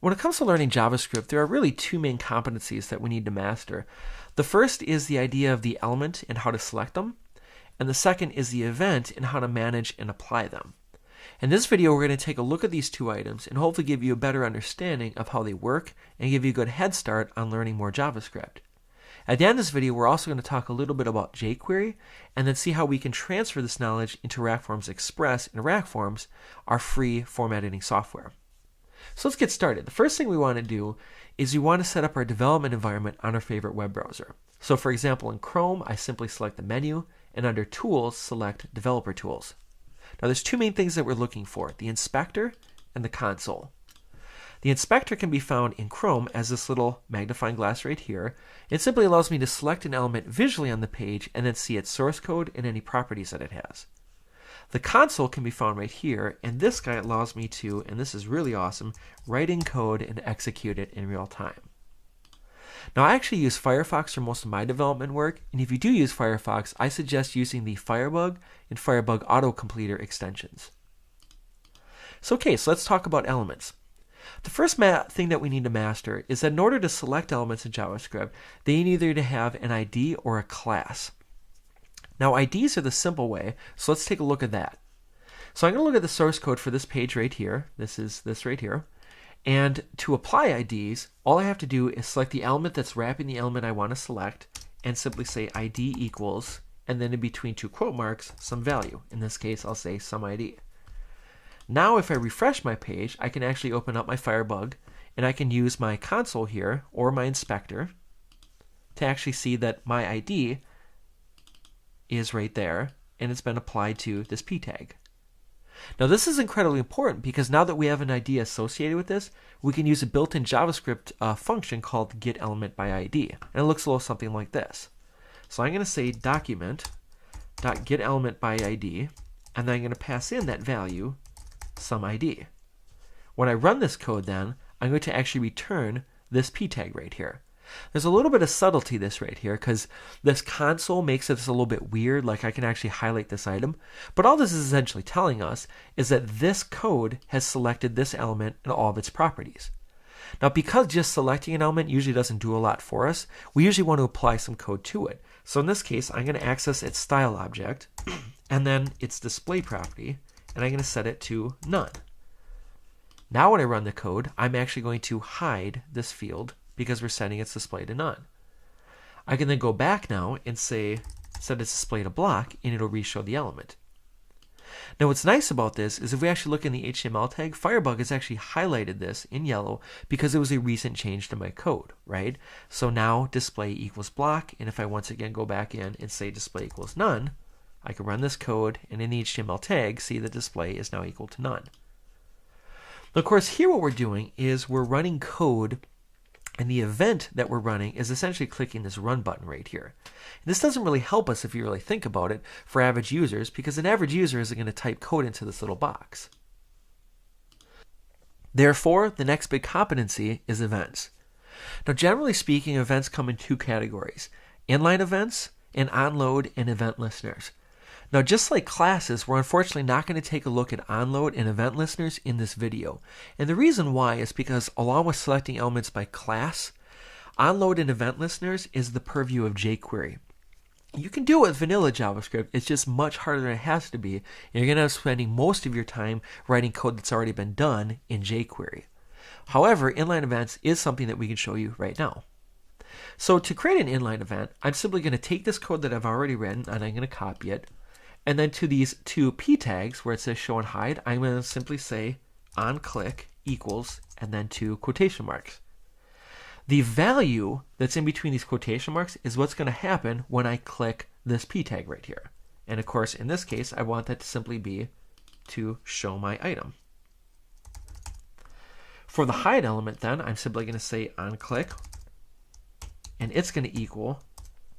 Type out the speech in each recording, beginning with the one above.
When it comes to learning JavaScript, there are really two main competencies that we need to master. The first is the idea of the element and how to select them, and the second is the event and how to manage and apply them. In this video, we're going to take a look at these two items and hopefully give you a better understanding of how they work and give you a good head start on learning more JavaScript. At the end of this video, we're also going to talk a little bit about jQuery and then see how we can transfer this knowledge into RackForms Express and RackForms, our free format editing software. So let's get started. The first thing we want to do is we want to set up our development environment on our favorite web browser. So for example, in Chrome, I simply select the menu and under Tools, select Developer Tools. Now there's two main things that we're looking for, the inspector and the console. The inspector can be found in Chrome as this little magnifying glass right here. It simply allows me to select an element visually on the page and then see its source code and any properties that it has. The console can be found right here, and this guy allows me to, and this is really awesome, write in code and execute it in real time. Now I actually use Firefox for most of my development work, and if you do use Firefox, I suggest using the Firebug and Firebug Autocompleter extensions. So let's talk about elements. The first thing that we need to master is that in order to select elements in JavaScript, they need either to have an ID or a class. Now IDs are the simple way, so let's take a look at that. So I'm going to look at the source code for this page right here. This is this right here. And to apply IDs, all I have to do is select the element that's wrapping the element I want to select and simply say ID equals, and then in between two quote marks, some value. In this case, I'll say some ID. Now if I refresh my page, I can actually open up my Firebug and I can use my console here or my inspector to actually see that my ID is right there and it's been applied to this p tag. Now this is incredibly important because now that we have an ID associated with this, we can use a built-in JavaScript function called getElementById, and it looks a little something like this. So I'm going to say document.getElementById, and then I'm going to pass in that value, some ID. When I run this code then, I'm going to actually return this p tag right here. There's a little bit of subtlety this right here because this console makes this a little bit weird, like I can actually highlight this item. But all this is essentially telling us is that this code has selected this element and all of its properties. Now because just selecting an element usually doesn't do a lot for us, we usually want to apply some code to it. So in this case, I'm going to access its style object and then its display property, and I'm going to set it to none. Now when I run the code, I'm actually going to hide this field because we're setting its display to none. I can then go back now and say set its display to block, and it'll re-show the element. Now what's nice about this is if we actually look in the HTML tag, Firebug has actually highlighted this in yellow because it was a recent change to my code, right? So now display equals block, and if I once again go back in and say display equals none, I can run this code and in the HTML tag see the display is now equal to none. Now, of course, here what we're doing is we're running code, and the event that we're running is essentially clicking this run button right here. And this doesn't really help us if you really think about it for average users, because an average user isn't going to type code into this little box. Therefore, the next big competency is events. Now generally speaking, events come in two categories: inline events and onload and event listeners. Now just like classes, we're unfortunately not going to take a look at onload and event listeners in this video. And the reason why is because along with selecting elements by class, onload and event listeners is the purview of jQuery. You can do it with vanilla JavaScript, it's just much harder than it has to be. And you're going to be spending most of your time writing code that's already been done in jQuery. However, inline events is something that we can show you right now. So to create an inline event, I'm simply going to take this code that I've already written and I'm going to copy it. And then to these two p tags where it says show and hide, I'm going to simply say onClick equals and then two quotation marks. The value that's in between these quotation marks is what's going to happen when I click this p tag right here. And of course, in this case, I want that to simply be to show my item. For the hide element then, I'm simply going to say onClick, and it's going to equal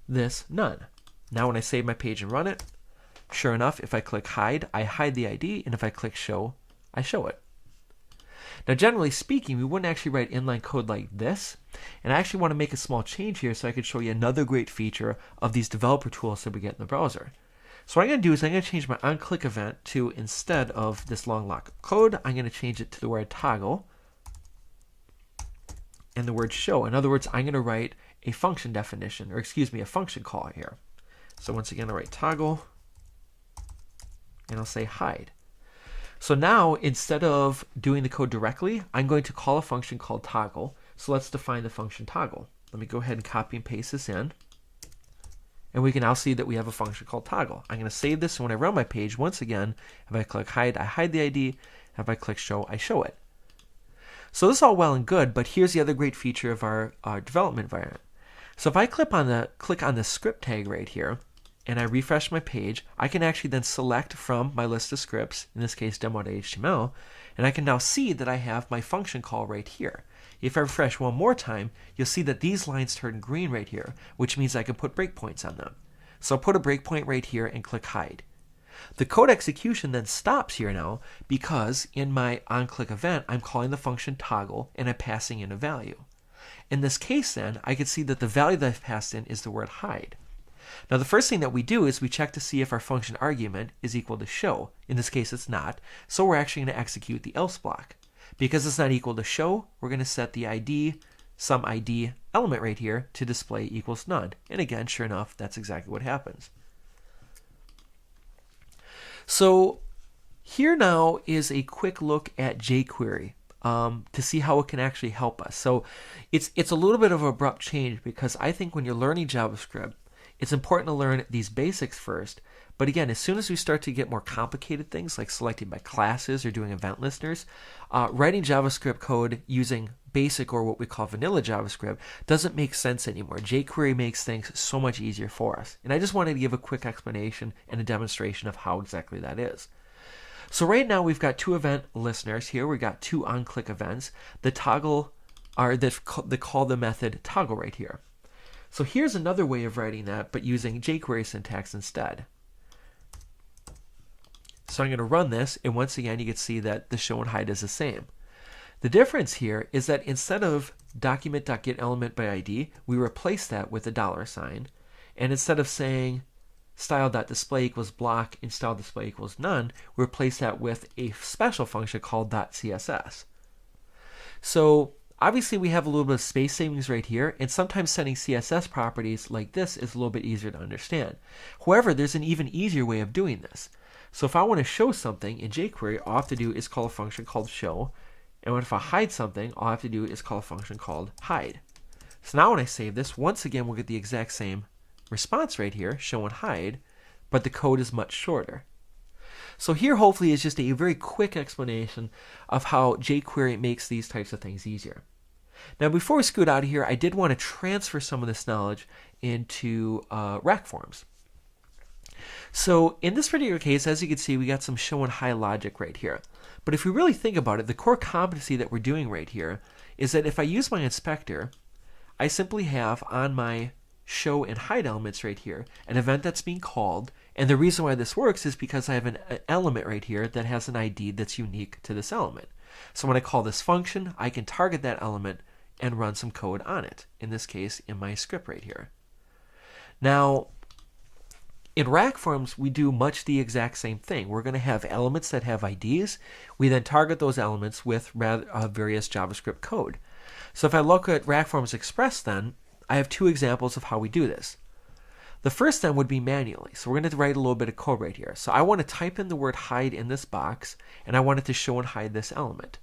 this none. Now when I save my page and run it, sure enough, if I click hide, I hide the ID, and if I click show, I show it. Now generally speaking, we wouldn't actually write inline code like this, and I actually want to make a small change here so I can show you another great feature of these developer tools that we get in the browser. So what I'm going to do is I'm going to change my onClick event to, instead of this long block of code, I'm going to change it to the word toggle. and the word show. In other words, I'm going to write a function definition, or excuse me, a function call here. So once again, I'll write toggle, and I'll say hide. So now, instead of doing the code directly, I'm going to call a function called toggle. So let's define the function toggle. Let me go ahead and copy and paste this in. And we can now see that we have a function called toggle. I'm going to save this, and when I run my page, once again, if I click hide, I hide the ID. If I click show, I show it. So this is all well and good, but here's the other great feature of our development environment. So if I click on the script tag right here, and I refresh my page, I can actually then select from my list of scripts, in this case demo.html, and I can now see that I have my function call right here. If I refresh one more time, you'll see that these lines turn green right here, which means I can put breakpoints on them. So I'll put a breakpoint right here and click hide. The code execution then stops here now because in my onClick event, I'm calling the function toggle and I'm passing in a value. In this case then, I can see that the value that I've passed in is the word hide. Now the first thing that we do is we check to see if our function argument is equal to show. In this case it's not, so we're actually going to execute the else block. Because it's not equal to show, we're going to set the ID, some ID element right here to display equals none. And again, sure enough, that's exactly what happens. So here now is a quick look at jQuery to see how it can actually help us. So it's a little bit of an abrupt change because I think when you're learning JavaScript, it's important to learn these basics first. But again, as soon as we start to get more complicated things like selecting by classes or doing event listeners, writing JavaScript code using basic or what we call vanilla JavaScript doesn't make sense anymore. jQuery makes things so much easier for us. And I just wanted to give a quick explanation and a demonstration of how exactly that is. So right now we've got two event listeners here. We've got two onClick events. The toggle they call the method toggle right here. So here's another way of writing that, but using jQuery syntax instead. So I'm going to run this, and once again, you can see that the show and hide is the same. The difference here is that instead of document.getElement by ID, we replace that with a $sign. And instead of saying style.display equals block and style.display equals none, we replace that with a special function called .css. So obviously we have a little bit of space savings right here, and sometimes setting CSS properties like this is a little bit easier to understand. However, there's an even easier way of doing this. So if I want to show something in jQuery, all I have to do is call a function called show. And if I hide something, all I have to do is call a function called hide. So now when I save this, once again, we'll get the exact same response right here, show and hide, but the code is much shorter. So here hopefully is just a very quick explanation of how jQuery makes these types of things easier. Now before we scoot out of here, I did want to transfer some of this knowledge into RackForms. So in this particular case, as you can see, we got some show and hide logic right here. But if we really think about it, the core competency that we're doing right here is that if I use my inspector, I simply have on my show and hide elements right here an event that's being called. And the reason why this works is because I have an element right here that has an ID that's unique to this element. So when I call this function, I can target that element and run some code on it, in this case in my script right here. Now, in RackForms, we do much the exact same thing. We're going to have elements that have IDs. We then target those elements with various JavaScript code. So if I look at RackForms Express then, I have two examples of how we do this. The first then would be manually. So we're going to write a little bit of code right here. So I want to type in the word hide in this box, and I want it to show and hide this element.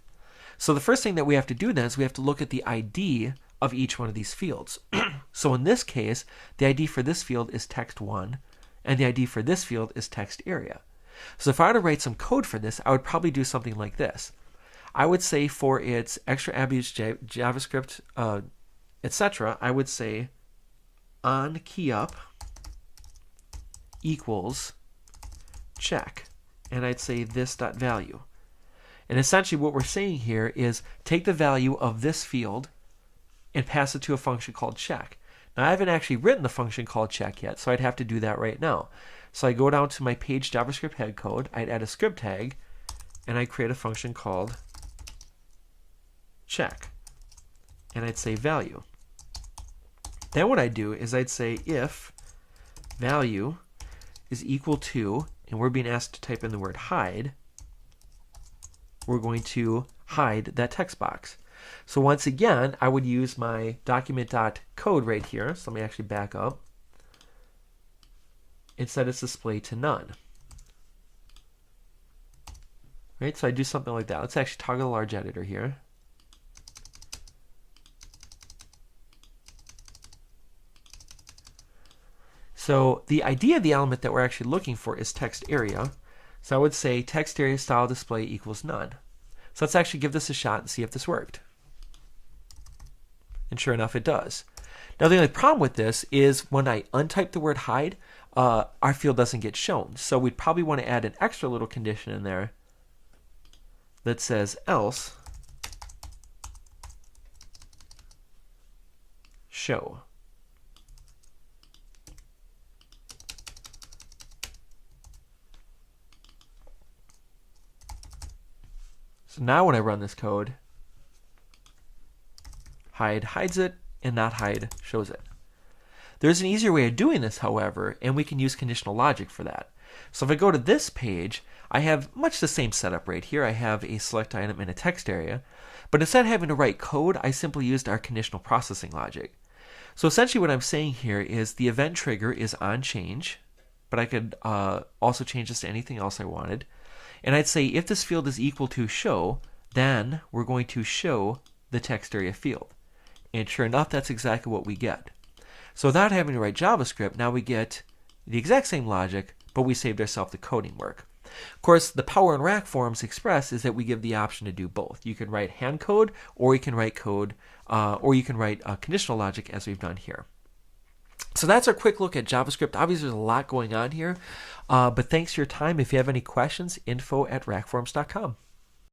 So the first thing that we have to do then is we have to look at the ID of each one of these fields. So in this case, the ID for this field is text1, and the ID for this field is text area. So if I were to write some code for this, I would probably do something like this. I would say for its extra attributes JavaScript, etc., I would say on key up equals check, and I'd say this.value. And essentially what we're saying here is take the value of this field and pass it to a function called check. Now I haven't actually written the function called check yet, so I'd have to do that right now. So I go down to my page JavaScript head code, I'd add a script tag, and I'd create a function called check. And I'd say value. Then what I'd do is I'd say if value is equal to, and we're being asked to type in the word hide, we're going to hide that text box. So once again, I would use my document.code right here. So let me actually back up and set its display to none. Right, so I do something like that. Let's actually toggle the large editor here. So the idea of the element that we're actually looking for is text area. So I would say text area style display equals none. So let's actually give this a shot and see if this worked. And sure enough, it does. Now the only problem with this is when I untype the word hide, our field doesn't get shown. So we'd probably want to add an extra little condition in there that says else show. So now when I run this code, hide hides it, and not hide shows it. There's an easier way of doing this, however, and we can use conditional logic for that. So if I go to this page, I have much the same setup right here. I have a select item in a text area, but instead of having to write code, I simply used our conditional processing logic. So essentially what I'm saying here is the event trigger is on change, but I could also change this to anything else I wanted. And I'd say if this field is equal to show, then we're going to show the text area field. And sure enough, that's exactly what we get. So without having to write JavaScript, now we get the exact same logic, but we saved ourselves the coding work. Of course, the power in RackForms Express is that we give the option to do both. You can write hand code, or you can write code, or you can write conditional logic as we've done here. So that's our quick look at JavaScript. Obviously, there's a lot going on here, but thanks for your time. If you have any questions, info@rackforms.com.